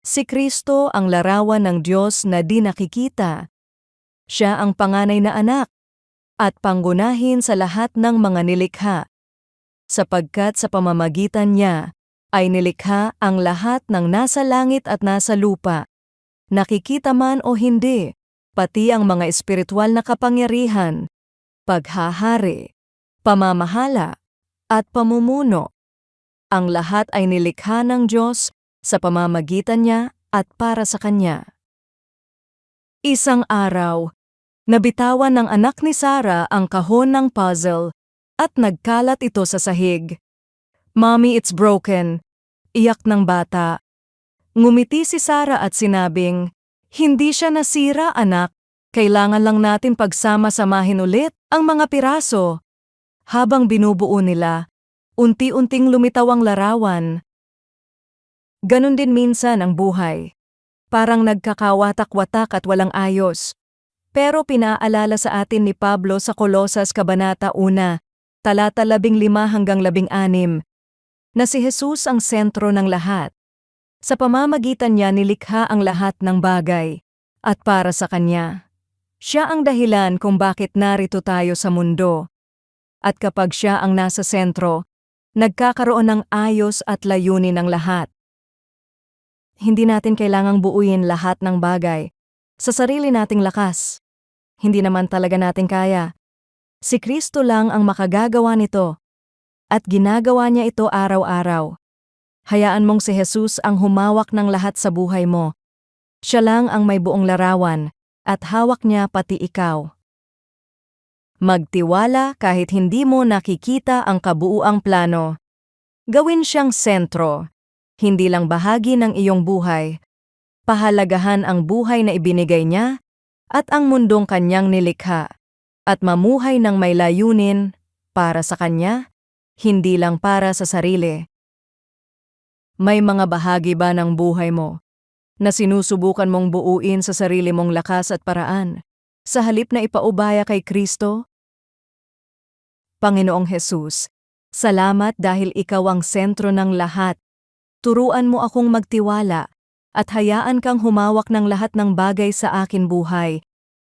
Si Kristo ang larawan ng Diyos na di nakikita. Siya ang panganay na anak at panggunahin sa lahat ng mga nilikha, sapagkat sa pamamagitan niya ay nilikha ang lahat ng nasa langit at nasa lupa, nakikita man o hindi, pati ang mga espiritual na kapangyarihan, paghahari, pamamahala, at pamumuno. Ang lahat ay nilikha ng Diyos sa pamamagitan niya at para sa Kanya. Isang araw, nabitawan ng anak ni Sarah ang kahon ng puzzle at nagkalat ito sa sahig. "Mommy, it's broken," iyak ng bata. Ngumiti si Sarah at sinabing, "Hindi siya nasira, anak. Kailangan lang natin pagsama-samahin ulit ang mga piraso." Habang binubuo nila, unti-unting lumitaw ang larawan. Ganon din minsan ang buhay. Parang nagkakawatak-watak at walang ayos. Pero pinaalala sa atin ni Pablo sa Kolosas Kabanata 1, talata 15-16, na si Jesus ang sentro ng lahat. Sa pamamagitan niya nilikha ang lahat ng bagay, at para sa Kanya. Siya ang dahilan kung bakit narito tayo sa mundo. At kapag siya ang nasa sentro, nagkakaroon ng ayos at layunin ng lahat. Hindi natin kailangang buuin lahat ng bagay sa sarili nating lakas. Hindi naman talaga natin kaya. Si Kristo lang ang makagagawa nito, at ginagawa niya ito araw-araw. Hayaan mong si Jesus ang humawak ng lahat sa buhay mo. Siya lang ang may buong larawan, at hawak niya pati ikaw. Magtiwala kahit hindi mo nakikita ang kabuuang plano. Gawin siyang sentro, hindi lang bahagi ng iyong buhay. Pahalagahan ang buhay na ibinigay niya at ang mundong kanyang nilikha, at mamuhay ng may layunin para sa kanya, hindi lang para sa sarili. May mga bahagi ba ng buhay mo na sinusubukan mong buuin sa sarili mong lakas at paraan, sa halip na ipaubaya kay Kristo? Panginoong Jesus, salamat dahil ikaw ang sentro ng lahat. Turuan mo akong magtiwala at hayaan kang humawak ng lahat ng bagay sa akin buhay.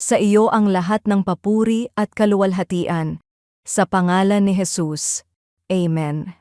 Sa iyo ang lahat ng papuri at kaluwalhatian. Sa pangalan ni Jesus. Amen.